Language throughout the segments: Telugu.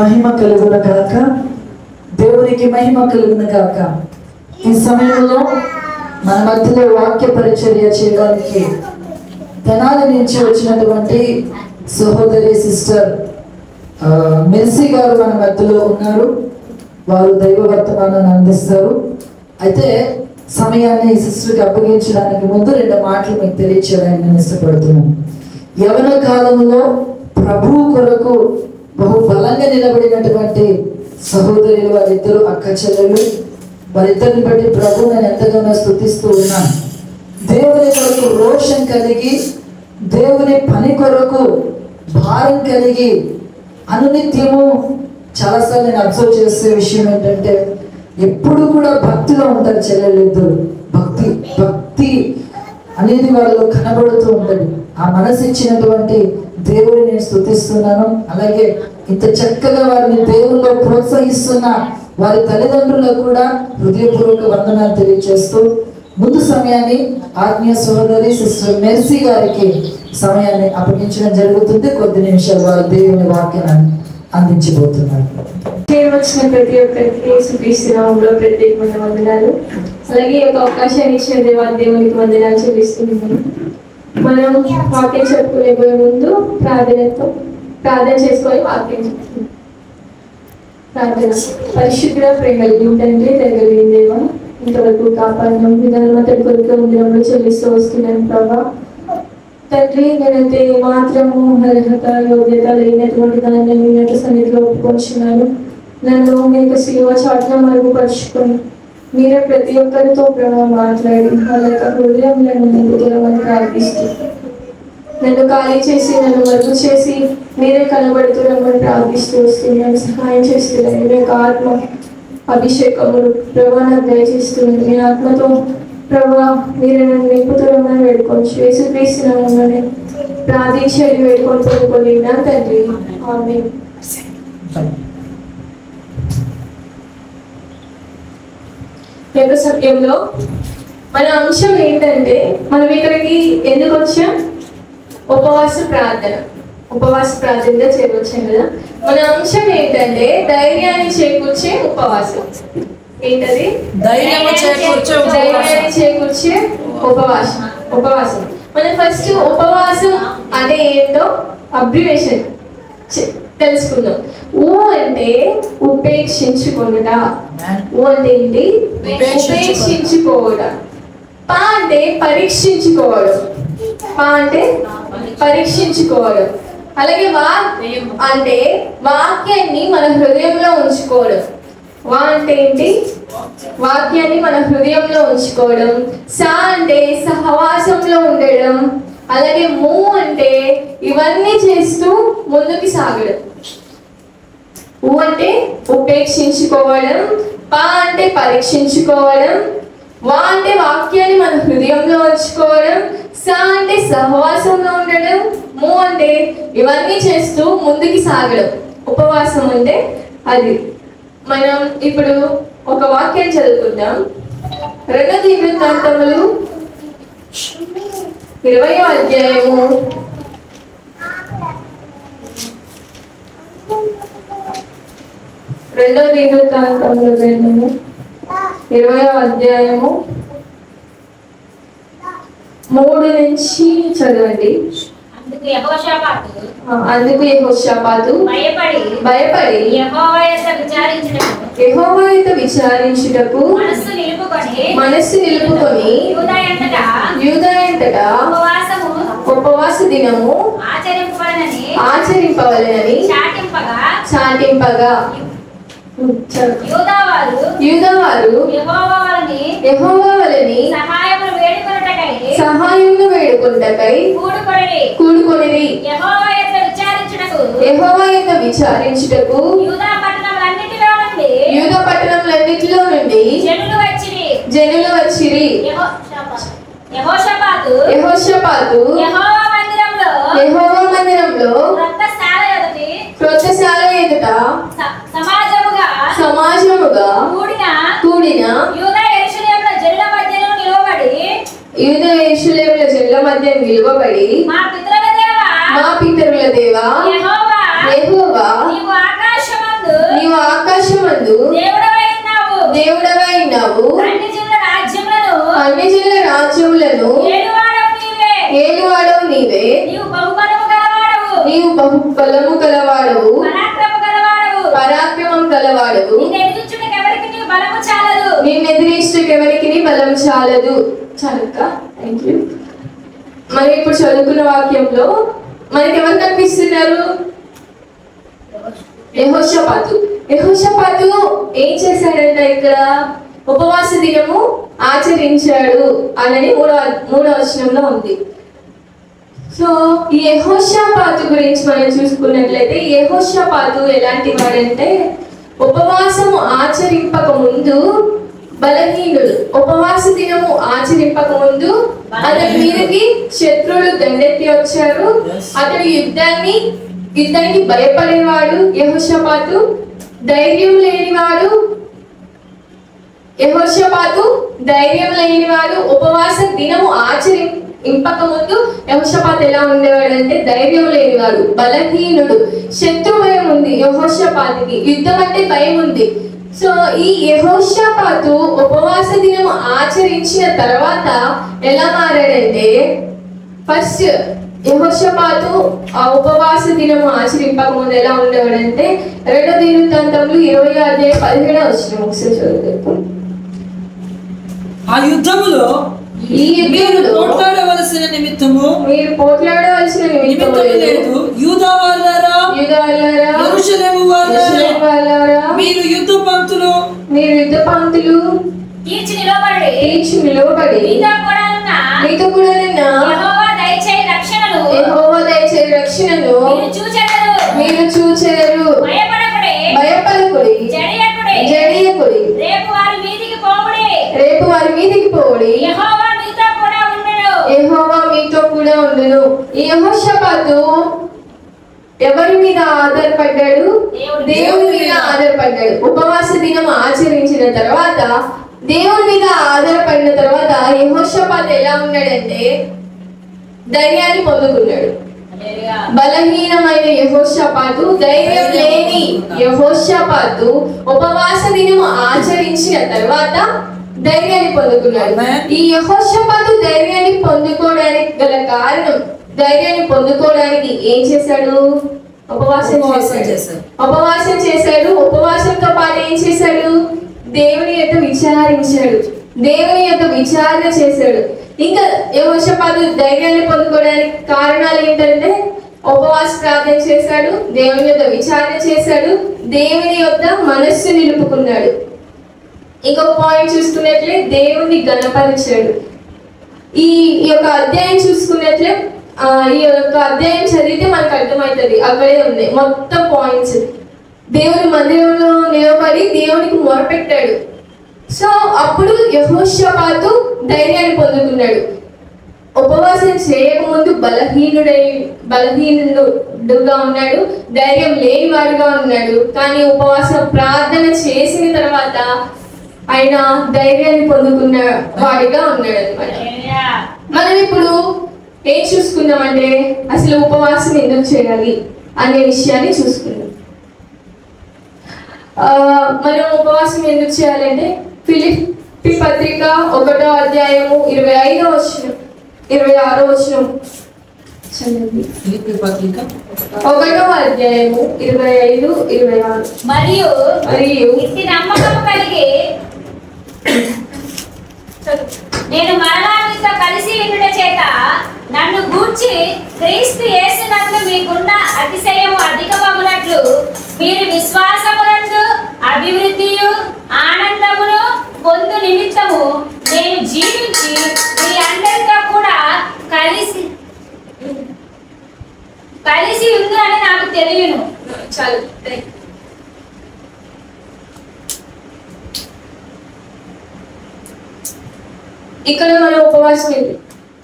మహిమ కలుగును గాక. దేవునికి మహిమ కలుగును గాక. ఈ సమయంలో మన మధ్యలో వాక్య పరిచర్య చేయడానికి తెనాలి నుంచి వచ్చినటువంటి సహోదరి సిస్టర్ మెర్సీ గారు మన మధ్యలో ఉన్నారు. వారు దైవ వర్తమానాన్ని అందిస్తారు. అయితే సమయాన్ని ఈ సిస్టర్కి అప్పగించడానికి ముందు 2 మాటలు మీకు తెలియచేయడానికి నేను ఇష్టపడుతున్నాను. యవన కాలంలో ప్రభువు కొరకు బహు బలంగా నిలబడినటువంటి సహోదరులు వారిద్దరు అక్క చెల్లెలు. వారిద్దరిని బట్టి ప్రభు నేను ఎంతగానో స్తుతిస్తూ ఉన్నాను. దేవుని కొరకు రోషం కలిగి, దేవుని పని కొరకు భారం కలిగి అనునిత్యము చాలాసార్లు నేను అబ్జర్వ్ చేసే విషయం ఏంటంటే ఎప్పుడు కూడా భక్తిలో ఉంటారు చెల్లెలు ఇద్దరు. భక్తి అనేది వాళ్ళలో కనబడుతూ ఉంటుంది. ఆ మనసు ఇచ్చినటువంటి దేవుడిని నేను స్తుతిస్తున్నాను. అలాగే ఇంత చక్కగా వారిని దేవుల్లో ప్రోత్సహిస్తున్న వారి తల్లిదండ్రులకు కూడా హృదయపూర్వక వందనాలు తెలియజేస్తూ ముందు సమయాన్ని ఆత్మీయ సహోదరి సిస్టర్ మెర్సీ గారికి సమయాన్ని అప్పగించడం జరుగుతుంది. కొద్ది నిమిషాలు వారు దేవుని వాక్యాన్ని అందించబోతున్నారు. వచ్చిన ప్రతి ఒక్కరికి యేసుక్రీస్తు నామములో ప్రత్యేకమైన వందనాలు. అలాగే ఒక అవకాశాన్ని ఇచ్చిన దేవునికి వందనాలు చెల్లిస్తున్నాను. మనం వాక్యం చెప్పుకునే పోయే ముందు ప్రార్థన చేసుకొని వాక్యం చెప్తున్నాం. ప్రార్థన. పరిశుద్ధ ప్రేమ తండ్రి, దగ్గర దేవా, ఇంతవరకు కాపాడడం విధానం అతడి కొరకు ఉందిలో చెల్లిస్తూ వస్తున్నాను ప్రభా. తండ్రి, నేనైతే మాత్రము అర్హత యోగ్యత లేనటువంటి దాన్ని నేను సన్నిధిలో ఒప్పుకొచ్చున్నాను. నన్ను మీకు శిలువ చాటున మరుగుపరుచుకొని మీరే ప్రతి ఒక్కరితో ప్రభావ మాట్లాడి వాళ్ళ యొక్క హృదయంలో నింపుతామని ప్రార్థిస్తూ నన్ను ఖాళీ చేసి నన్ను మరుగు చేసి మీరే కనబడుతున్నామని ప్రార్థిస్తూ వస్తున్నాను. సహాయం చేస్తున్నాను. మీ యొక్క ఆత్మ అభిషేకములు ప్రభా నాకు దయచేస్తుంది. మీ ఆత్మతో ప్రభా మీరు నన్ను నింపుతున్నామని వేడుకోవచ్చు. యేసుక్రీస్తునామములోనే ప్రార్థించి వేడుకొని పొందుకొని నా తండ్రి, ఆమేన్. యొక్క సమయంలో మన అంశం ఏంటంటే మనం ఇక్కడికి ఎందుకు వచ్చాం? ఉపవాస ప్రార్థనగా చేయవచ్చాం కదా. మన అంశం ఏంటంటే ధైర్యాన్ని చేకూర్చే ఉపవాసం. ఏంటది? ధైర్యాన్ని చేకూర్చే ఉపవాసం. మనం ఫస్ట్ ఉపవాసం అంటే ఏంటో అబ్రివేషన్ తెలుసుకుందాం. ఊ అంటే ఉపేక్షించుకొనుట. ఊ అంటే ఏంటి? ఉపేక్షించుకోవడం. పా అంటే పరీక్షించుకోవడం. అలాగే వా అంటే వాక్యాన్ని మన హృదయంలో ఉంచుకోవడం. వా అంటే ఏంటి? వాక్యాన్ని మన హృదయంలో ఉంచుకోవడం. సా అంటే సహవాసంలో ఉండడం. అలాగే మూ అంటే ఇవన్నీ చేస్తూ ముందుకు సాగడం. ఊ అంటే ఉపేక్షించుకోవడం. పా అంటే పరీక్షించుకోవడం. వా అంటే వాక్యాన్ని మన హృదయంలో ఉంచుకోవడం. సా అంటే సహవాసంలో ఉండడం. మూ అంటే ఇవన్నీ చేస్తూ ముందుకు సాగడం. ఉపవాసం అంటే అది. మనం ఇప్పుడు ఒక వాక్యం చదువుకుందాం. 2 దినవృత్తాంతములు 20వ అధ్యాయము 2 దినవృత్తాంతములు 20వ అధ్యాయము 3 నుంచి చదవండి. అందుకు యెహోషాపాతు భయపడి యెహోవా యొద్ద విచారించుటకు మనస్సు నిలుపుకొని యూదా అంతటా ఉపవాస దినము ఆచరింపవలెనని చాటింపగా యూదావారు యెహోవా వలని సహాయమును వేడుకొనుటకై కూడుకొనిరి. యెహోవా యొద్ద విచారించుటకు యూదా పట్టణములన్నిటిలో నుండి జనులు వచ్చిరి. యెహోషాపాతు యెహోవా మందిరంలో క్రొత్తశాల ఎదుట సమాజముగా కూడిన యూదా యెరూషలేముల జనుల మధ్య నిలువబడి మా పితరుల దేవా యెహోవా నీవు ఆకాశమందు అన్యజనుల రాజ్యములను ఏలువాడవు నీవే, నీవు బహుబలము గలవాడవు, పరాక్రమం గలవాడవు, నిన్ను ఎదిరించుటకెవరికి బలం చాలదు. చాలక్క. Thank you. మనం ఇప్పుడు చదువుకున్న వాక్యంలో మనకి ఎవరు కనిపిస్తున్నారు? యెహోషాపాతు. యెహోషాపాతు ఏం చేశాడంట? ఇక్కడ ఉపవాస దినము ఆచరించాడు అని మూడో వచనంలో ఉంది. సో ఈ యెహోషాపాతు గురించి మనం చూసుకున్నట్లయితే యెహోషాపాతు ఎలాంటి వాడంటే ఉపవాసము ఆచరింపక ముందు బలహీనుడు. ఉపవాస దినము ఆచరింపక ముందు అతని మీదకి శత్రువులు దండెత్తి వచ్చారు. అతడు యుద్ధానికి భయపడేవాడు. యెహోషాపాతు ధైర్యం లేనివాడు. ఉపవాస దినము ఆచరింపక ముందు యెహోషాపాతు ఎలా ఉండేవాడు అంటే ధైర్యం లేనివాడు, బలహీనుడు, శత్రు భయం ఉంది యెహోషాపాతుకి, యుద్ధం అంటే భయం ఉంది. సో ఈ యెహోషాపాతు ఉపవాస దినము ఆచరించిన తర్వాత ఎలా మారాడంటే, ఫస్ట్ యెహోషాపాతు ఆ ఉపవాస దినము ఆచరింపక ముందు ఎలా ఉండేవాడంటే 2 దినవృత్తాంతములు 20:17 వచ్చిన ఒకసారి చదువుతాం. ఆ యుద్ధములో మీరు పోట్లాడవలసిన నిమిత్తము లేదు. యూదా వారలారా, యెరూషలేము వారలారా, మీరు యుద్ధ పంక్తులు తీర్చి నిలబడి మీతో కూడా యెహోవా దయచేయ రక్షణను మీరు చూచెదరు. భయపడకుడి, జడియకుడి, రేపు వారి మీదికి పోవుడి, యెహోవా మీతో కూడా ఉండును. ఈ యెహోషాపాతు ఎవరి మీద ఆధారపడ్డాడు? దేవుని మీద ఆధారపడ్డాడు. ఉపవాస దినం ఆచరించిన తర్వాత దేవుని మీద ఆధారపడిన తర్వాత యెహోషాపాతు ఎలా ఉన్నాడంటే ధైర్యాన్ని పొందుకున్నాడు. బలహీనమైన యెహోషాపాతు, ధైర్యం లేని యెహోషాపాతు ఉపవాస దినం ఆచరించిన తర్వాత ధైర్యాన్ని పొందుకున్నాడు. ఈ యెహోషాపాతు ధైర్యాన్ని పొందుకోవడానికి గల కారణం, ధైర్యాన్ని పొందుకోవడానికి ఏం చేశాడు? ఉపవాసం చేశాడు. ఉపవాసంతో పాటు ఏం చేశాడు? దేవుని యొక్క విచారణ చేశాడు. ఇంకా యెహోషాపాతు ధైర్యాన్ని పొందుకోవడానికి కారణాలు ఏంటంటే ఉపవాస ప్రార్థన చేశాడు, దేవుని యొక్క విచారణ చేశాడు, దేవుని యొక్క మనస్సు నిలుపుకున్నాడు. ఇంకొక పాయింట్ చూసుకున్నట్లే దేవుణ్ణి గణపరిచాడు. ఈ యొక్క అధ్యాయం చూసుకున్నట్లే ఈ యొక్క అధ్యాయం చదివితే మనకు అర్థమవుతుంది. అక్కడే ఉంది మొత్తం పాయింట్స్. దేవుని మందిరంలో నిలబడి దేవునికి మొరపెట్టాడు. సో అప్పుడు యెహోషాపాతు ధైర్యాన్ని పొందుకున్నాడు. ఉపవాసం చేయకముందు బలహీనుడుగా ఉన్నాడు, ధైర్యం లేనివాడుగా ఉన్నాడు. కానీ ఉపవాసం ప్రార్థన చేసిన తర్వాత ఆయన ధైర్యాన్ని పొందుకున్న వాడిగా ఉన్నాడు అనమాట. మనం ఇప్పుడు ఏం చూసుకుందామంటే అసలు ఉపవాసం ఎందుకు చేయాలి అనే విషయాన్ని చూసుకుందాం. మనం ఉపవాసం ఎందుకు చేయాలంటే ఫిలిప్పీ పత్రిక 1వ అధ్యాయము 25వ వచనం 26వ వచనం చదవండి. ఫిలిప్పీ పత్రిక 1వ అధ్యాయము 25, 26. మరియు ఇట్టి నమ్మకము కలిగి నేను మరలా మీతో కలిసి ఉండుట చేత నన్ను గూర్చి క్రీస్తు యేసునందు మీకున్న అతిశయము అధికమగునట్లు మీరు విశ్వాసమునందు అభివృద్ధియు ఆనందమును పొందు నిమిత్తము నేను జీవించి మీ అందరితో కూడా కలిసి ఉండు అని నాకు తెలియను. చాలు. ఇక్కడ మనం ఉపవాసం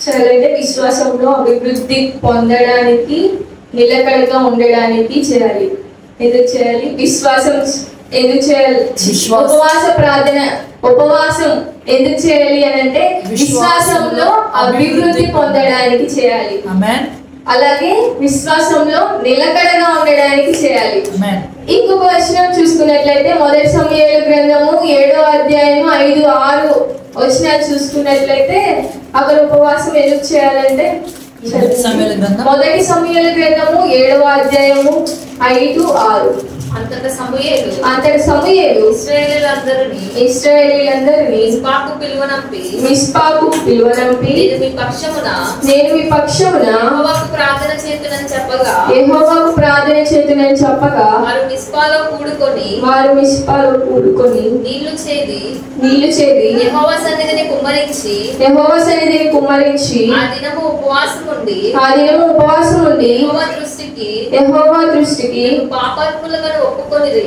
చేయాలంటే విశ్వాసంలో అభివృద్ధి పొందడానికి, నిలకడగా ఉండడానికి చేయాలి. ఎందుకు చేయాలి? విశ్వాసం ఎందుకు చేయాలి? ఉపవాసం ఎందుకు చేయాలి అని అంటే విశ్వాసంలో అభివృద్ధి పొందడానికి చేయాలి. అలాగే విశ్వాసంలో నిలకడగా ఉండడానికి చేయాలి. ఇంకొక వచనం చూసుకున్నట్లయితే మొదటి సమూయేలు గ్రంథము 7వ అధ్యాయము 5, 6 వచనాలు చూసుకున్నట్లయితే అక్కడ ఉపవాసం ఎందుకు చేయాలంటే మొదటి సమూయేలు గ్రంథము 7వ అధ్యాయము 5, 6 అంతట సమూయేలు ఇశ్రాయేలీయులందరినీ మిస్పాకు పిలువనంపి నేను మీ పక్షమున యెహోవాకు ప్రార్థన చేతునని చెప్పగా వారు మిస్పాలో కూడుకొని నీళ్లు చేది యెహోవా సన్నిధిని కుమ్మరించి ఆ దినము ఉపవాసం ఉండి యెహోవా దృష్టికి పాపాత్ములుగా ఒప్పుకొనిరి.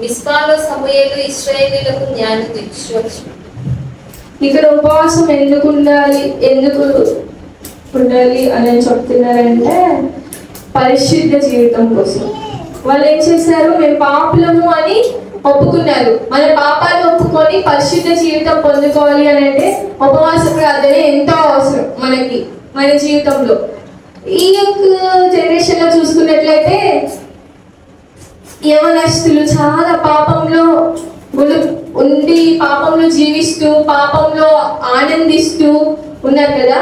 మిస్పాలో సమూయేలు ఇశ్రాయేలీయులకు న్యాయం తీర్చవచ్చు. ఇక్కడ ఉపవాసం ఎందుకు ఉండాలి అని చెప్తున్నారంటే పరిశుద్ధ జీవితం కోసం. వాళ్ళు ఏం చేశారు, మేము పాపులము అని ఒప్పుకున్నారు. మన పాపాలు ఒప్పుకొని పరిశుద్ధ జీవితం పొందుకోవాలి అని అంటే ఉపవాస ప్రార్థన ఎంతో అవసరం మనకి మన జీవితంలో. ఈ యొక్క జనరేషన్ లో చూసుకున్నట్లయితే యవనస్తులు చాలా పాపంలో ఉండి పాపంలో జీవిస్తూ పాపంలో ఆనందిస్తూ ఉన్నారు కదా.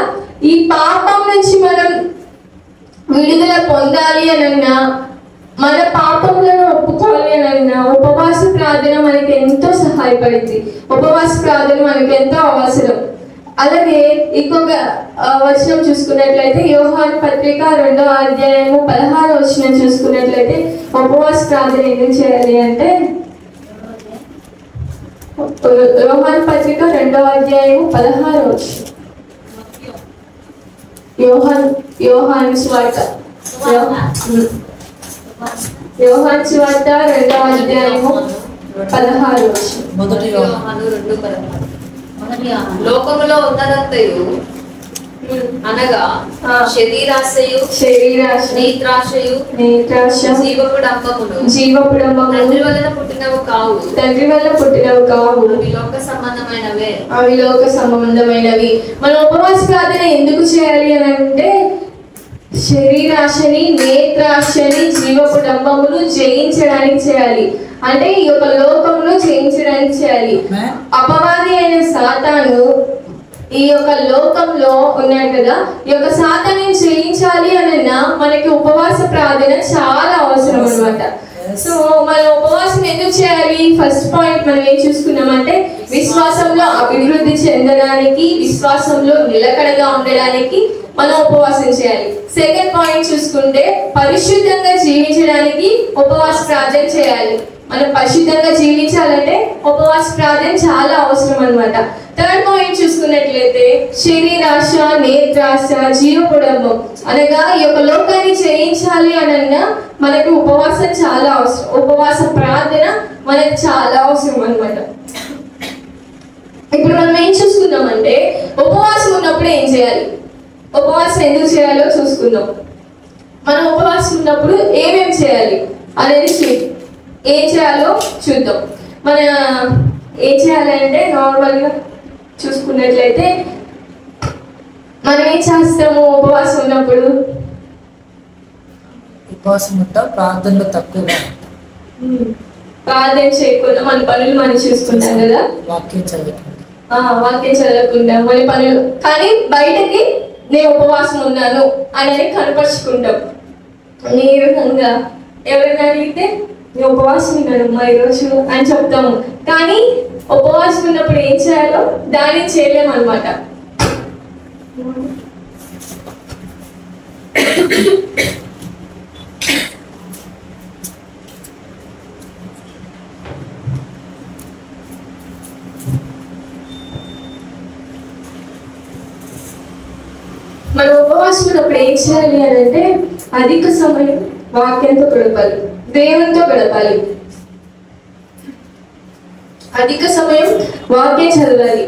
ఈ పాపం నుంచి మనం విడుదల పొందాలి అనన్నా, మన పాపంలను ఒప్పుకోవాలి అనన్నా ఉపవాస ప్రార్థన మనకి ఎంతో సహాయపడింది. ఉపవాస ప్రార్థన మనకి ఎంతో అవసరం. అలాగే ఇంకొక వచనం చూసుకున్నట్లయితే యోహాను పత్రిక 2వ అధ్యాయము 16వ వచనం చూసుకున్నట్లయితే ఉపవాస ప్రార్థన ఎందుకు చేయాలి అంటే యోహాను పత్రిక 2వ అధ్యాయము 16వ వచనం. యోహాను సువార్త 2వ అధ్యాయము 16వ వచనం. లోకములో ఉన్నదంతయు అనగా శరీరాశయు నేత్రాశయు జీవపుడంబములు తండ్రి వలన పుట్టినవి కావు అవి లోక సంబంధమైనవి. మనం ఉపవాస ప్రార్థన ఎందుకు చేయాలి అని అంటే శరీరాశని నేత్రాశని జీవపుడంబములు జయించడానికి చేయాలి. అంటే ఈ యొక్క లోకమును జయించడానికి చేయాలి. అపవాది అయిన సాతాను ఈ యొక్క లోకంలో ఉన్నాడు కదా, ఈ యొక్క సాతాన్ని జయించాలి అనన్నా మనకి ఉపవాస ప్రార్థన చాలా అవసరం అన్నమాట. సో మనం ఉపవాసం ఎందుకు చేయాలి? ఫస్ట్ పాయింట్ మనం ఏం చూసుకున్నామంటే విశ్వాసంలో అభివృద్ధి చెందడానికి, విశ్వాసంలో నిలకడగా ఉండడానికి మనం ఉపవాసం చేయాలి. సెకండ్ పాయింట్ చూసుకుంటే పరిశుద్ధంగా జీవించడానికి ఉపవాస ప్రార్థన చేయాలి. మనం పరిశుద్ధంగా జీవించాలంటే ఉపవాస ప్రార్థన చాలా అవసరం అన్నమాట. థర్డ్ పాయింట్ చూసుకున్నట్లయితే శరీరాశ నేత్రాశ జీవపుడంబం అనగా ఈ యొక్క లోకాన్ని జయించాలి అనన్నా మనకు ఉపవాసం చాలా అవసరం. ఉపవాస ప్రార్థన మనకు చాలా అవసరం అన్నమాట. ఇప్పుడు మనం ఏం చూసుకుందామంటే ఉపవాసం ఉన్నప్పుడు ఏం చేయాలి, ఉపవాసం ఎందుకు చేయాలో చూసుకుందాం. మనం ఉపవాసం ఉన్నప్పుడు ఏమేమి చేయాలి అనేది ఏం చేయాలో చూద్దాం. మన ఏం చేయాలంటే నార్మల్గా చూసుకున్నట్లయితే మనం ఏం చేస్తాము ఉపవాసం ఉన్నప్పుడు? ప్రార్థనలో తక్కువ ప్రార్థన చేయకుండా మన పనులు మనం చూసుకుంటాం కదా, వాక్యం చదవకుండా మన పనులు. కానీ బయటకి నేను ఉపవాసం ఉన్నాను అనేది కనపరుచుకుంటాం. నీరసంగా ఎవరైనా అడిగితే నేను ఉపవాసం ఉన్నాను మా ఈరోజు అని చెప్తాము. కానీ ఉపవాసం ఉన్నప్పుడు ఏం చేయాలో దాన్ని చేయలేము అన్నమాట. మనం ఉపవాసం ఉన్నప్పుడు ఏం చేయాలి అని అంటే అధిక సమయం వాక్యంతో గడపాలి, దేవునితో గడపాలి. అధిక సమయం వాక్యం చదవాలి,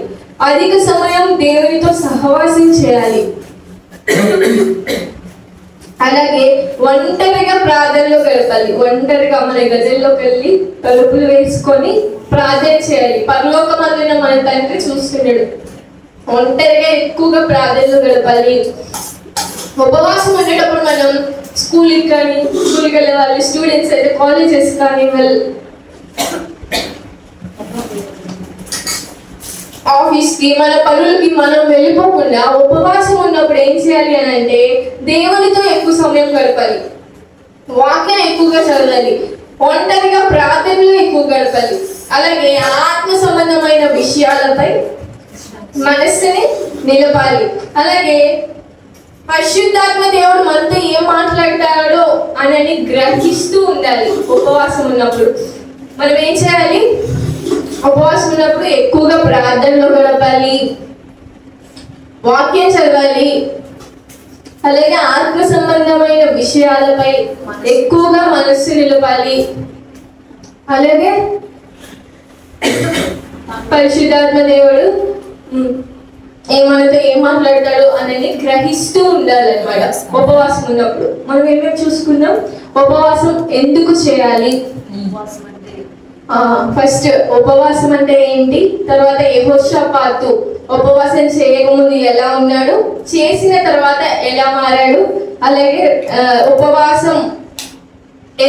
అధిక సమయం దేవునితో సహవాసం చేయాలి. అలాగే ఒంటరిగా ప్రార్థనలో గడపాలి. ఒంటరిగా మన గదుల్లోకి వెళ్ళి తలుపులు వేసుకొని ప్రార్థన చేయాలి. పరలోకమందున మన తండ్రి చూస్తున్నాడు. ఒంటరిగా ఎక్కువగా ప్రార్థనలో గడపాలి. ఉపవాసం ఉండేటప్పుడు మనం స్కూల్కి వెళ్ళే వాళ్ళు, స్టూడెంట్స్ అయితే కాలేజెస్ కానీ ఆఫీస్కి మన పనులకి మనం వెళ్ళిపోకుండా ఉపవాసం ఉన్నప్పుడు ఏం చేయాలి అని అంటే దేవునితో ఎక్కువ సమయం గడపాలి, వాక్యం ఎక్కువగా చదవాలి, ఒంటరిగా ప్రార్థనలో ఎక్కువ గడపాలి. అలాగే ఆత్మ సంబంధమైన విషయాలపై మనస్సుని నిలపాలి. అలాగే పరిశుద్ధాత్మ దేవుడు మనతో ఏం మాట్లాడతాడో అని గ్రహిస్తూ ఉండాలి. ఉపవాసం ఉన్నప్పుడు మనం ఏం చేయాలి? ఉపవాసం ఉన్నప్పుడు ఎక్కువగా ప్రార్థనలో గడపాలి, వాక్యం చదవాలి, అలాగే ఆత్మ సంబంధమైన విషయాలపై ఎక్కువగా మనస్సు నిలపాలి. అలాగే పరిశుద్ధాత్మ దేవుడు మనతో ఏం మాట్లాడతాడు అనేది గ్రహిస్తూ ఉండాలన్నమాట. ఉపవాసం ఉన్నప్పుడు మనం ఏమేమి చూసుకుందాం? ఉపవాసం ఎందుకు చేయాలి, ఫస్ట్ ఉపవాసం అంటే ఏంటి, తర్వాత యెహోషాపాతు ఉపవాసం చేయకముందు ఎలా ఉన్నాడు, చేసిన తర్వాత ఎలా మారాడు, అలాగే ఉపవాసం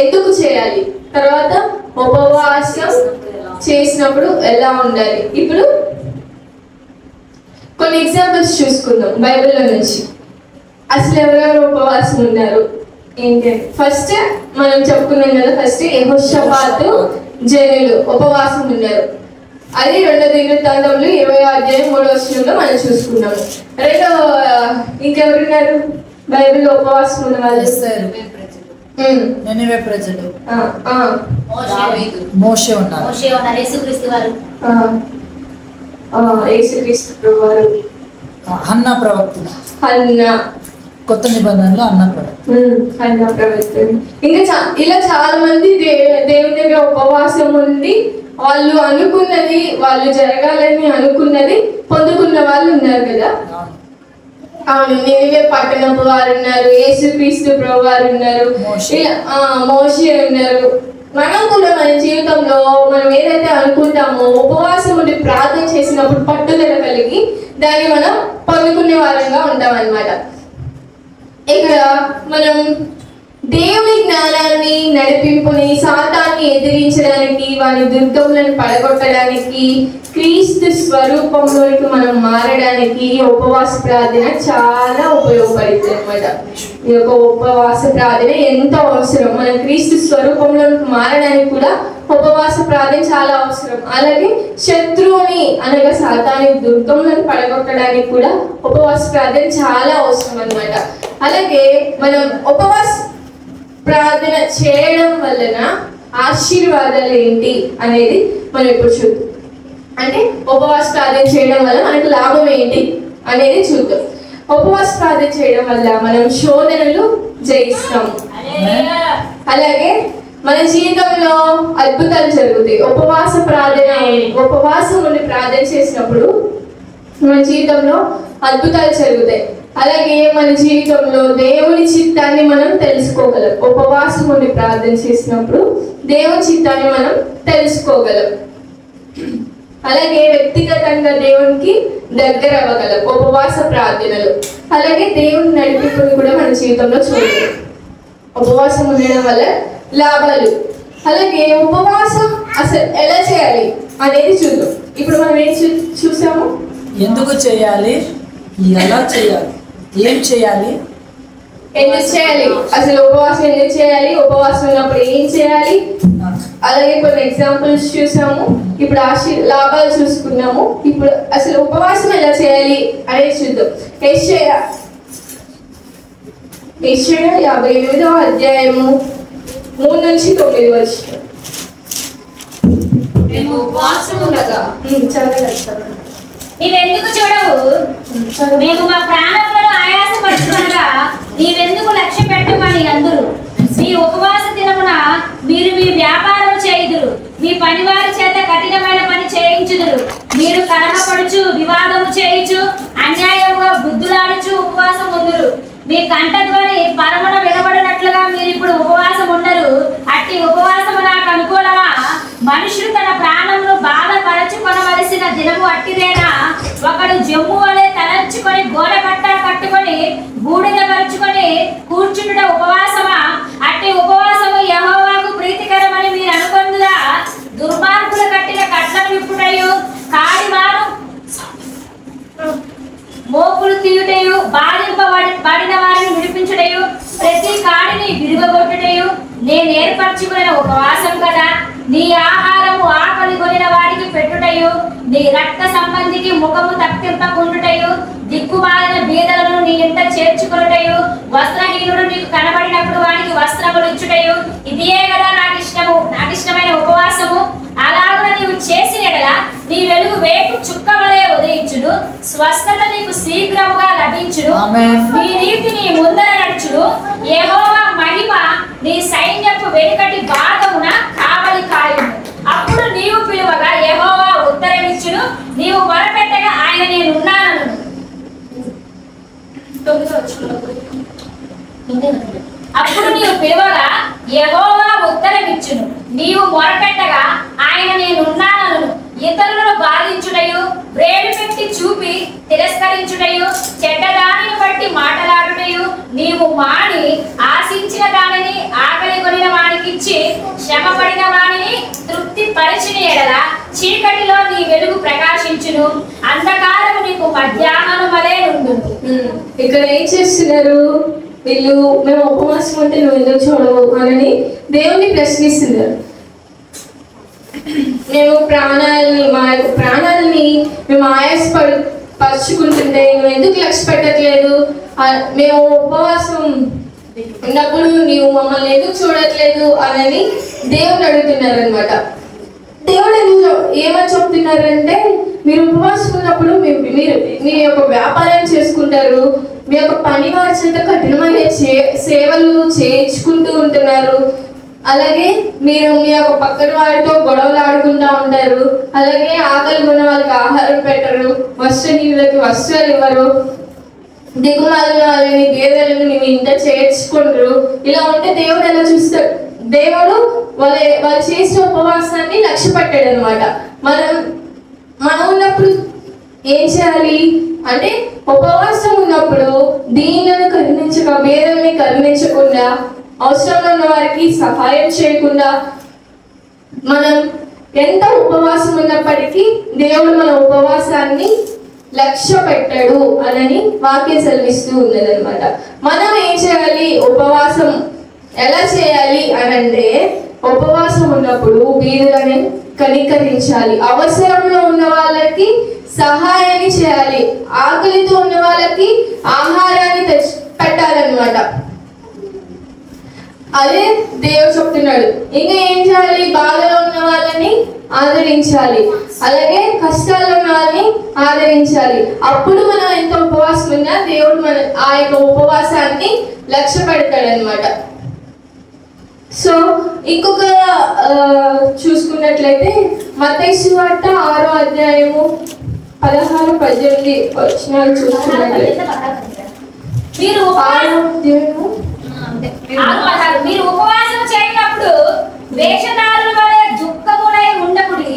ఎందుకు చేయాలి, తర్వాత ఉపవాసం చేసినప్పుడు ఎలా ఉండాలి. ఇప్పుడు కొన్ని ఎగ్జాంపుల్స్ చూసుకుందాం బైబిల్లో నుంచి. అసలు ఎవరెవరు ఉపవాసం ఉన్నారు ఏంటి? ఫస్ట్ మనం చెప్పుకున్నాం కదా, ఫస్ట్ యెహోషాపాతు జనులు ఉపవాసం ఉన్నారు. అది 2 దినవృత్తాంతములు 20-3 మనం చూసుకున్నాము. ఇంకెవరున్నారు బైబిల్లో ఉపవాసం ఉన్న వాళ్ళు? ప్రజలు మోషే ఉన్నారు, యేసుక్రీస్తు వారు, హన్నా ప్రవక్త, కొత్త నిబంధనలో హన్నా ప్రవక్త. ఇంకా ఇలా చాలా మంది దేవుని దగ్గర ఉపవాసం ఉండి వాళ్ళు అనుకున్నది, వాళ్ళు జరగాలని అనుకున్నది పొందుకున్న వాళ్ళు ఉన్నారు కదా. అవును, నినివే పట్టణపు వారు ఉన్నారు, యేసుక్రీస్తు ప్రభు వారు ఉన్నారు, మోషే ఉన్నారు. మనం కూడా మన జీవితంలో మనం ఏదైతే అనుకుంటామో ఉపవాసం ఉండి ప్రార్థన చేసినప్పుడు పట్టుదల కలిగి దాన్ని మనం పొందుకునే వారంగా ఉంటాం అన్నమాట. ఇక్కడ మనం దేవుని జ్ఞానాన్ని, నడిపింపుని, సాతాన్ని ఎదిరించడానికి, వారి దుర్గములను పడగొట్టడానికి, క్రీస్తు స్వరూపంలోకి మనం మారడానికి ఉపవాస ప్రార్థన చాలా ఉపయోగపడుతుంది అన్నమాట. ఈ యొక్క ఉపవాస ప్రార్థన ఎంతో అవసరం. మనం క్రీస్తు స్వరూపంలోకి మారడానికి కూడా ఉపవాస ప్రార్థన చాలా అవసరం. అలాగే శత్రువుని అనగా సాతాని దుర్గములను పడగొట్టడానికి కూడా ఉపవాస ప్రార్థన చాలా అవసరం అన్నమాట. అలాగే మనం ఉపవాస ప్రార్థన చేయడం వలన ఆశీర్వాదాలు ఏంటి అనేది మనం ఇప్పుడు చూద్దాం. అంటే ఉపవాస ప్రార్థన చేయడం వల్ల మనకు లాభం ఏంటి అనేది చూద్దాం. ఉపవాస ప్రార్థన చేయడం వల్ల మనం శోధనలు జయిస్తాము. అలాగే మన జీవితంలో అద్భుతాలు జరుగుతాయి. ఉపవాసం ఉండి ప్రార్థన చేసినప్పుడు మన జీవితంలో అద్భుతాలు జరుగుతాయి. అలాగే మన జీవితంలో దేవుని చిత్తాన్ని మనం తెలుసుకోగలం. ఉపవాసం ఉండి ప్రార్థన చేసినప్పుడు దేవుని చిత్తాన్ని మనం తెలుసుకోగలం. అలాగే వ్యక్తిగతంగా దేవునికి దగ్గర అవ్వగలం ఉపవాస ప్రార్థనలు. అలాగే దేవుని నడిపింపుని కూడా మన జీవితంలో చూడగలం ఉపవాసం ఉండడం వల్ల లాభాలు. అలాగే ఉపవాసం అసలు ఎలా చేయాలి అనేది చూద్దాం. ఇప్పుడు మనం ఏం చూసాము? ఎందుకు చేయాలి, ఎలా చేయాలి, ఏం చేయాలి, ఎందుకు చేయాలి, అసలు ఉపవాసం ఎందుకు చేయాలి, ఉపవాసం ఉన్నప్పుడు ఏం చేయాలి, అలాగే కొన్ని ఎగ్జాంపుల్స్ చూసాము. ఇప్పుడు లాభాలు చూసుకున్నాము. ఇప్పుడు అసలు ఉపవాసం ఎలా చేయాలి అనేది చూద్దాం. యెషయా 58వ అధ్యాయము 3-9 ఉపవాసం ఉండగా నీవెందుకు చూడవు? మేము మా ప్రాణంలో ఆయాసపడుతుండగా నీవెందుకు లక్ష్య పెట్టమని అందరూ. మీ ఉపవాస దినమున మీరు మీ వ్యాపారం చేయుదురు, మీ పనివారి చేత కఠినమైన పని చేయించుదురు. మీరు కలహపడుచు, వివాదము చేయుచు, అన్యాయముగా బుద్ధులాడుచు ఉపవాసం ఉందురు. మీ కంఠధ్వని పరమున వినబడినట్లుగా మీరు ఇప్పుడు ఉపవాసం ఉండరు. అట్టి ఉపవాసము నాకు అనుకూలమా? మనుషులు తన ప్రాణమును బాధపరచుకొనవలసిన దినము అట్టిదేనా? ఒకడు జమ్ము వలె తలంచుకొని గోడ కట్ట కట్టుకొని బూడిద పరుచుకొని కూర్చుండుట ఉపవాసమా? అట్టి ఉపవాసము యెహోవాకు ప్రీతికరమని మీరు అనుకొందురా? దుర్మార్గులు కట్టిన కట్లను విప్పుటయు, కాడివారు మోపులు తీయుటయు, బాధింపబడిన వారిని విడిపించుటయు, ప్రతి కాడిని విడువగొట్టుటయు నేను ఏర్పరచుకున్న ఉపవాసం కదా. నీ ఆహారము ఆకలి కొనిన వారికి పెట్టుటయు, నీ రక్త సంబంధికి ముఖము తప్పింపకుండుటయు, దిక్కుమాలిన బీదలను నీ ఇంట చేర్చుకొనుటయు, వస్త్రహీనుడు నీకు కనబడినప్పుడు వానికి వస్త్రములు ఇచ్చుటయు, ఇదియే కదా నాకు ఇష్టమైన ఉపవాసము. అలాగున నీవు చేసిన ఎడల నీ వెలుగు వేపు చుక్క వలె ఉదయించును, స్వస్థత నీకు శీఘ్రముగా లభించును, నీ నీతి నీ ముందర నడుచును, యెహోవా మహిమ నీ సైన్యపు వెనుకటి భాగమున కావలి కాయును. అప్పుడు నీవు పిలువగా యెహోవా ఉత్తరమిచ్చును, నీవు మొరపెట్టగా ఆయన నేనున్నాను. అప్పుడు నీవు పిలువగా యెహోవా ఉత్తరమిచ్చును, నీవు మొరపెట్టగా ఆయన నేనున్నాను. ఇతరులను బాధించుటయు, బ్రేడు పెట్టి చూపి తిరస్కరించుటయు, చెడ్డదానిని బట్టి మాటలాడుటయు నీవు మాని, ఆశించిన దానిని ఆకలి కొనిన వానికిచ్చి శ్రమపడిన వానిని తృప్తి పరిచిన ఎడల చీకటిలో నీ వెలుగు ప్రకాశించును, అంధకారము నీకు మధ్యాహ్నం వలె ఉండును. ఇక్కడ ఏం చేస్తున్నారు వీళ్ళు? మేము ఉపవాసం ఉంటే నువ్వు ఎందుకు చూడవు అని దేవుణ్ణి ప్రశ్నిస్తున్నారు. మేము మా యొక్క ప్రాణాలని మేము పరుచుకుంటుంటే నువ్వు ఎందుకు లక్ష్య పెట్టట్లేదు? మేము ఉపవాసం ఉన్నప్పుడు నీవు మమ్మల్ని ఎందుకు చూడట్లేదు అని దేవుని అడుగుతున్నారు అనమాట. దేవుడు ఏమని చెప్తున్నారంటే, మీరు ఉపవాసం ఉన్నప్పుడు మీరు మీ యొక్క వ్యాపారం చేసుకుంటారు, మీ యొక్క పని వారి చేత కఠినమైన సేవలు చేయించుకుంటూ ఉంటున్నారు, అలాగే మీరు మీ యొక్క పక్కన వారితో గొడవలు ఆడుకుంటూ ఉంటారు, అలాగే ఆకలి ఉన్న వాళ్ళకి ఆహారం పెట్టరు, వస్త్రహీనులకి వస్త్రాలు ఇవ్వరు, దిగుమాలిన వాళ్ళని గేదెలను మీ ఇంట చేర్చుకుంటారు. ఇలా ఉంటే దేవుడు ఎలా చూస్తాడు? దేవుడు వాళ్ళు చేసిన ఉపవాసాన్ని లక్ష్య పెట్టాడు అనమాట. మనం ఉన్నప్పుడు ఏం చేయాలి అంటే, ఉపవాసం ఉన్నప్పుడు దీనులను కరుణించక, భేదాన్ని కరుణించకుండా, అవసరంలో ఉన్న వారికి సహాయం చేయకుండా, మనం ఎంత ఉపవాసం ఉన్నప్పటికీ దేవుడు మన ఉపవాసాన్ని లక్ష్య పెట్టాడు అని వాక్యం సెలవిస్తూ ఉన్నది అనమాట. మనం ఏం చేయాలి? ఉపవాసం ఎలా చేయాలి అనంటే, ఉపవాసం ఉన్నప్పుడు బీదలని కనికరించాలి, అవసరంలో ఉన్న వాళ్ళకి సహాయాన్ని చేయాలి, ఆకలితో ఉన్న వాళ్ళకి ఆహారాన్ని పెట్టాలన్నమాట. అదే దేవుడు చెప్తున్నాడు. ఇంకా ఏం చేయాలి? బాధలో ఉన్న వాళ్ళని ఆదరించాలి, అలాగే కష్టాల్లో ఉన్న వాళ్ళని ఆదరించాలి. అప్పుడు మనం ఎంత ఉపవాసం ఉన్నా దేవుడు ఆ యొక్క ఉపవాసాన్ని లక్ష్య పెడతాడు అనమాట. సో ఇంకొక చూసుకున్నట్లయితే మత్తయి సువార్త 6వ అధ్యాయము 16-18 వచనాలు చూసుకున్నట్లయితే, మీరు ఉపవాసం చేయనప్పుడు వేషధారుల వలె దుఃఖములై ఉండకుడి,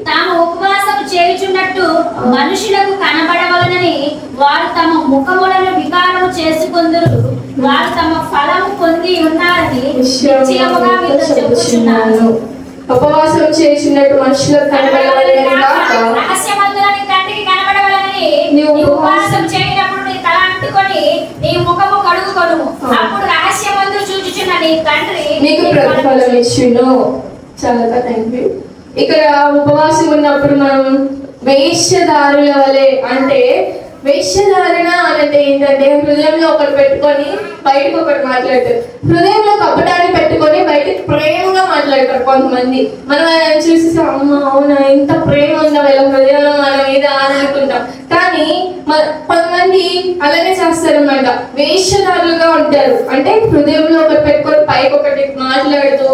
తాము ఉపవాసం చేయుచున్నట్టు మనుషులకు కనబడవలనని వారు తమ ముఖములను వికారము చేసుకొందురు, వారు తమ ఫలము పొంది ఉన్నారని నిశ్చయముగా మీతో చెప్పుచున్నాను. ఉపవాసం చేసినట్టు మనుషులకు కనబడవలనని కాక, రహస్యమందులని తండ్రికి కనబడవలనని నీవు ఉపవాసం చేయనప్పుడు నీ తల అంటుకొని నీ ముఖము కడుగుకొను, అప్పుడు రహస్యమందు చూచుచున్న నీ తండ్రి నీకు ప్రతిఫలం ఇచ్చును. చాలా థ్యాంక్ యూ. ఇక్కడ ఉపవాసం ఉన్నప్పుడు మనం వేశ్యదారుల వలె, అంటే వేశ్యధారణ అంటే ఏంటంటే, హృదయంలో ఒకటి పెట్టుకొని బయటకు ఒకటి మాట్లాడతారు, హృదయంలో కపటాన్ని పెట్టుకొని బయటకు ప్రేమగా మాట్లాడతారు కొంతమంది. మనం చూసి అమ్మ అవునా ఇంత ప్రేమ ఉందా వీళ్ళ హృదయంలో మన మీద అనుకుంటాం, కానీ కొంతమంది అలానే చేస్తారన్నమాట. వేశ్యదారులుగా ఉంటారు, అంటే హృదయంలో ఒకటి పెట్టుకొని పైకి ఒకటి మాట్లాడుతూ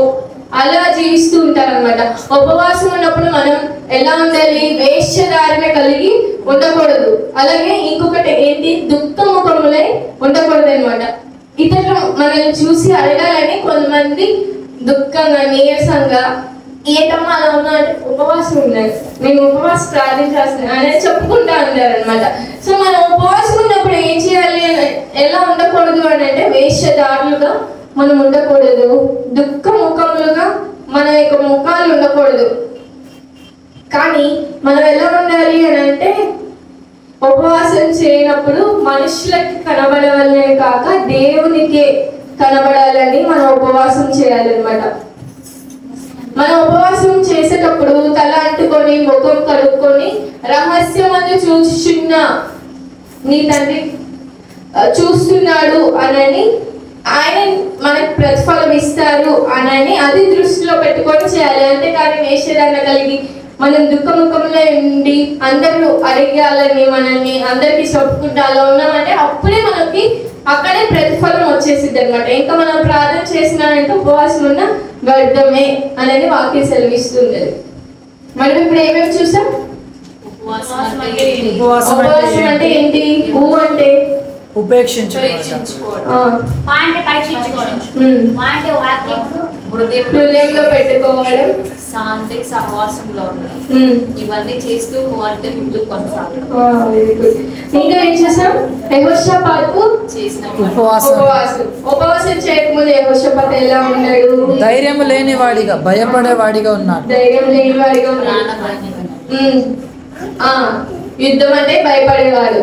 అలా జీవిస్తూ ఉంటారన్నమాట. ఉపవాసం ఉన్నప్పుడు మనం ఎలా ఉండాలి? వేశ్యధారణ కలిగి ఉండకూడదు. అలాగే ఇంకొకటి ఏంటి? దుఃఖముఖములై ఉండకూడదు అనమాట. ఇతరులు మనల్ని చూసి అడగాలని కొంతమంది దుఃఖంగా నీరసంగా ఏంటమ్మా అలా ఉన్నా అంటే ఉపవాసం ఉన్నాను, నేను ఉపవాసం ప్రార్థన చేస్తున్నాను అనేది చెప్పుకుంటా ఉంటారు అనమాట. సో మనం ఉపవాసం ఉన్నప్పుడు ఏం చేయాలి, ఎలా ఉండకూడదు అని అంటే వేషధారులుగా మనం ఉండకూడదు, దుఃఖ ముఖములుగా మన యొక్క ముఖాలు ఉండకూడదు. కానీ మనం ఎలా ఉండాలి అని అంటే ఉపవాసం చేయనప్పుడు మనుషులకి కనబడవాలని కాక దేవునికి కనబడాలని మనం ఉపవాసం చేయాలన్నమాట. మనం ఉపవాసం చేసేటప్పుడు తల అంటుకొని ముఖం కడుక్కొని రహస్యమందు చూస్తున్న నీ తండ్రి చూస్తున్నాడు అనని, ఆయన మనకు ప్రతిఫలం ఇస్తారు అనని అది దృష్టిలో పెట్టుకొని చేయాలి. అంతేకాని వేషధారణ కలిగి మనం దుఃఖముఖంలో ఉండి అందరూ అడిగాలని మనల్ని అందరికీ చెప్పుకుంటూ అలా ఉన్నామంటే అప్పుడే మనకి అక్కడే ప్రతిఫలం వచ్చేసిద్ది అనమాట. ఇంకా మనం ప్రార్థన చేసినామంటే ఉపవాసం ఉన్న వ్యర్థమే అనేది వాక్యం సెలవిస్తుంది. మనం ఇప్పుడు ఏమేమి చూసాం? ఉపవాసం అంటే ఏంటి? అంటే హృదయంలో పెట్టుకోవడం, శాంతి సహవాసంలో ఇవన్నీ చేస్తూ అంటే ముందు కొనసాగడం. ఇంకా ఏం చేసాం? యెహోషాపాతు చేసిన ఉపవాసం చేయకముందు యెహోషాపాతు ఎలా ఉన్నాడు? ధైర్యం లేని వాడిగా, భయపడేవాడిగా ఉన్నాడు. ధైర్యం లేని వాడిగా ఉన్నాడు. యుద్ధం అంటే భయపడేవాడు.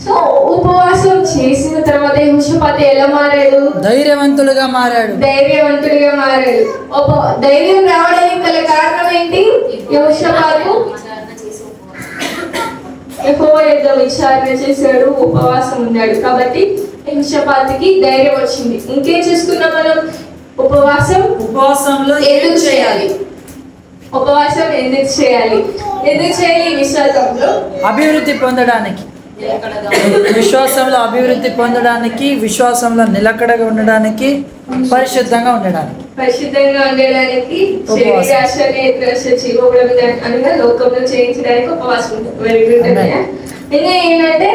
సో ఉపవాసం చేసిన తర్వాత యెహోషాపాతు ఎలా మారాడు? ధైర్యవంతుడిగా మారాడు. ధైర్యవంతుడిగా మారాడు. ధైర్యం రావడానికి గల కారణం ఏంటి? యెహోషాపాతు యెహోవా యొద్ద విచారణ చేశాడు, ఉపవాసం ఉన్నాడు. కాబట్టి యెహోషాపాతుకి ధైర్యం వచ్చింది. ఇంకేం చేసుకున్నాం మనం? ఉపవాసంలో ఎందుకు చేయాలి? ఉపవాసం ఎందుకు చేయాలి? ఎందుకు చేయాలి? విశ్వాసంలో అభివృద్ధి పొందడానికి, విశ్వాసంలో అభివృద్ధి పొందడానికి, విశ్వాసంలో నిలకడగా ఉండడానికి, పరిశుద్ధంగా ఉండడానికి. పరిశుద్ధంగా ఉండడానికి, అనగా లోకంలో చేయించడానికి ఉపవాసం ఉంటుంది. ఇంకా ఏంటంటే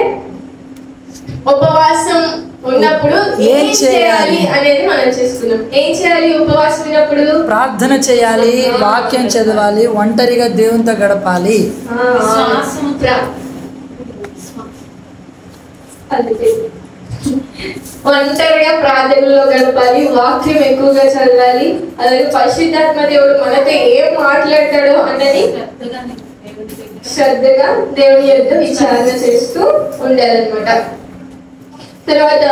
ఉపవాసం ఉన్నప్పుడు ఏం చేయాలి అనేది మనం చేసుకున్నాం. ఏం చేయాలి ఉపవాసం ఉన్నప్పుడు? ప్రార్థన చేయాలి, వాక్యం చదవాలి, ఒంటరిగా దేవునితో గడపాలి. ఒంటరిగా ప్రార్థనలో గడపాలి, వాక్యం ఎక్కువగా చదవాలి. అలాగే పరిశుద్ధాత్మ దేవుడు మనతో ఏం మాట్లాడతాడో అన్నది శ్రద్ధగా దేవుని యొక్క విచారణ చేస్తూ ఉండాలన్నమాట. తర్వాత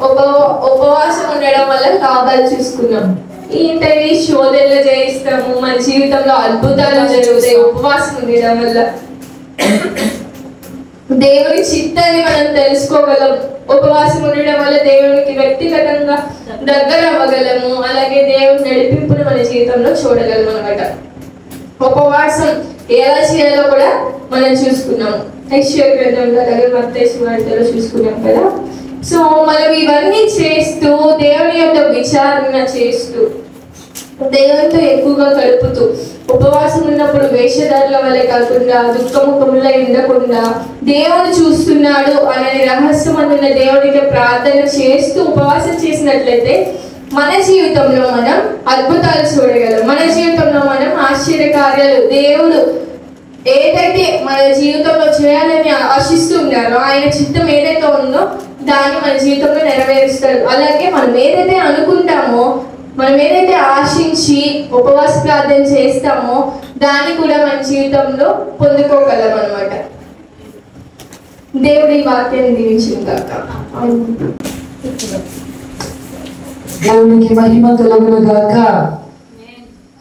ఉపవాసం ఉండడం వల్ల లాభాలు చూసుకున్నాం. ఏంటవి? శోధనలు జయిస్తాము, మన జీవితంలో అద్భుతాలు జరుగుతాయి ఉపవాసం ఉండడం వల్ల. దేవుని చిత్తాన్ని మనం తెలుసుకోగలం. ఉపవాసం ఉండడం వల్ల దేవునికి వ్యక్తిగతంగా దగ్గర అవ్వగలము. అలాగే దేవుని నడిపింపును మన జీవితంలో చూడగలం అన్నమాట. ఉపవాసం ఎలా చేయాలో కూడా మనం చూసుకున్నాము. యెషయా గ్రంథంలో అలాగే మత్తయి సువార్తలో చూసుకున్నాం కదా. సో మనం ఇవన్నీ చేస్తూ దేవుని యొక్క విచారణ చేస్తూ దేవునితో ఎక్కువగా గడుపుతూ ఉపవాసం ఉన్నప్పుడు వేషధారుల వల్లే కాకుండా దుఃఖముఖములో ఉండకుండా దేవుడు చూస్తున్నాడు అనే రహస్యం అందున్న దేవునికి ప్రార్థన చేస్తూ ఉపవాసం చేసినట్లయితే మన జీవితంలో మనం అద్భుతాలు చూడగలం. మన జీవితంలో మనం ఆశ్చర్య కార్యాలు దేవుడు ఏదైతే మన జీవితంలో చేయాలని ఆశిస్తున్నారో, ఆయన చిత్తం ఏదైతే ఉందో దాన్ని మన జీవితంలో నెరవేరుస్తాడు. అలాగే మనం ఏదైతే అనుకుంటామో, మనం ఏదైతే ఆశించి ఉపవాస ప్రార్థన చేస్తామో దాన్ని కూడా మన జీవితంలో పొందుకోగలం అన్నమాట. దేవుడి వాక్యాన్ని దీవించును గాక. దేవునికి మహిమ కలుగును గాక.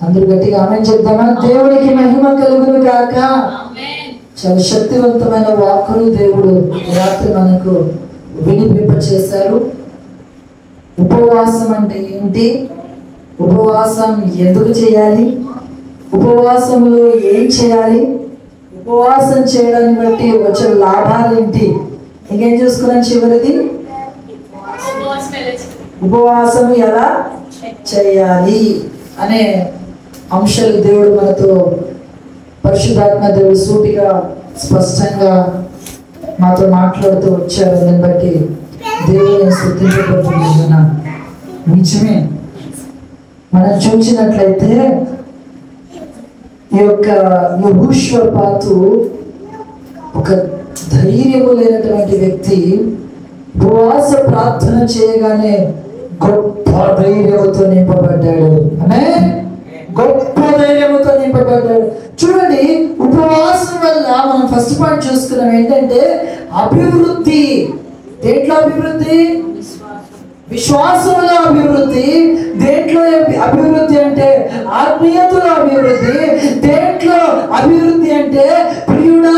అందరూ గట్టిగా ఆమేన్ చెప్తామా? దేవునికి మహిమ కలుగును గాక. చాలా శక్తివంతమైన వాక్కును దేవుడు రాత్రి మనకు వినిపింప చేశారు. ఉపవాసం అంటే ఏంటి? ఉపవాసం ఎందుకు చేయాలి? ఉపవాసంలో ఏం చేయాలి? ఉపవాసం చేయడాన్ని బట్టి వచ్చే లాభాలు ఏంటి? ఇంకేం చూసుకున్నాం? చివరిది ఉపవాసం ఎలా చేయాలి అనే అంశాలు దేవుడు మనతో పరిశుద్ధాత్మ దేవుడు సూటిగా స్పష్టంగా మాతో మాట్లాడుతూ వచ్చారు. దాన్ని బట్టి దేవుని స్తుతించబడుతున్నాను. నిజమే, మనం చూసినట్లయితే ఈ యొక్క యెహోషాపాతు ఒక ధైర్యము లేనటువంటి వ్యక్తి ఉపవాస ప్రార్థన చేయగానే గొప్ప ధైర్యంతో నింపబడ్డాడు. ఆమేన్. గొప్ప ధైర్యంతో నింపబడ్డాడు. చూడండి, ఉపవాసం వల్ల మనం ఫస్ట్ పాయింట్ చూసుకున్నాం ఏంటంటే అభివృద్ధి. దేంట్లో అభివృద్ధి? విశ్వాసంలో అభివృద్ధి. దేంట్లో అభివృద్ధి అంటే ఆత్మీయతలో అభివృద్ధి. దేంట్లో అభివృద్ధి అంటే ప్రియుడా,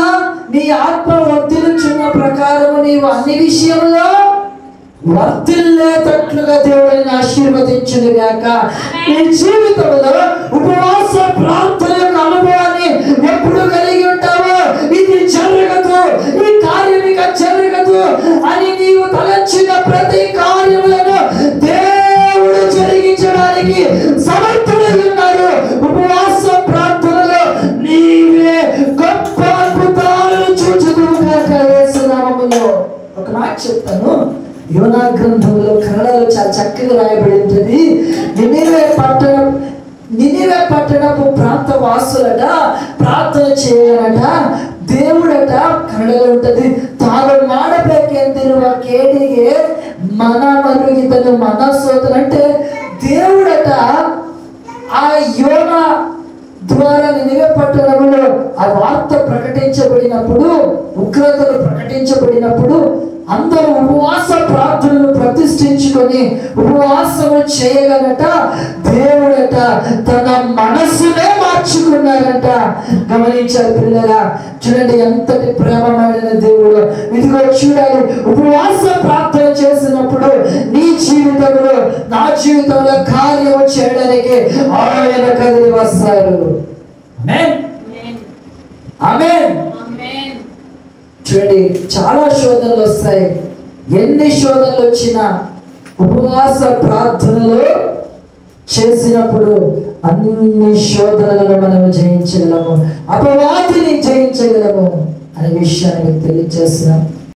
నీ ఆత్మ వర్ధిల్లుచున్న ప్రకారము నీవు అన్ని విషయంలో వర్ధిల్లేటట్లుగా దేవుడిని ఆశీర్వదించును గాక. నీ జీవితంలో ఉపవాస ప్రార్థన యొక్క అనుభవాన్ని ఎప్పుడు కలిగి ఉంటావో ఇది జరగదు, ఈ కార్యం ఇక జరగదు అని నీవు తలంచిన ప్రతి కార్యములను దేవుడు జరిగించడానికి సమర్థుడై ఉన్నారు. ఉపవాస ప్రార్థనలో నీవే గొప్ప అద్భుతాలను చూచుదువు గాక యేసు నామములో. ఒక మాట చెప్తాను, యోనా గ్రంథంలో కన్నడలో చాలా చక్కగా రాయబడి ఉంటుంది. నినివే పట్టణపు ప్రాంత వాసులట ప్రార్థన చేయాలట. దేవుడట కన్నడలో ఉంటది, తాను ಮಾಡಬೇಕೆಂದಿರುವ ಕೇಡಿಗೆ మన మరుగితను మనసోతను. అంటే దేవుడట ఆ యోనా ద్వారా నినివే పట్టణంలో ఆ వార్త ప్రకటించబడినప్పుడు, ఉగ్రతలు ప్రకటించబడినప్పుడు అందరూ ఉపవాస ప్రార్థనలు ప్రతిష్ఠించుకొని ఉపవాసము చేయగలట. దేవుడట తన మనస్సునే మార్చుకున్నారట. గమనించారు పిల్లరా? చూడండి ఎంతటి ప్రేమమైన దేవుడు. ఇదిగో చూడాలి, ఉపవాస ప్రార్థన చేసినప్పుడు నీ జీవితంలో నా జీవితంలో కార్యము చేయడానికి ఆయన కదిలి వస్తారు. ఆమేన్. ఆమేన్. చూడండి, చాలా శోధనలు వస్తాయి. ఎన్ని శోధనలు వచ్చినా ఉపవాస ప్రార్థనలు చేసినప్పుడు అన్ని శోధనలను మనం జయించగలము, అపవాదిని జయించగలము అనే విషయాన్ని తెలియజేస్తున్నాం.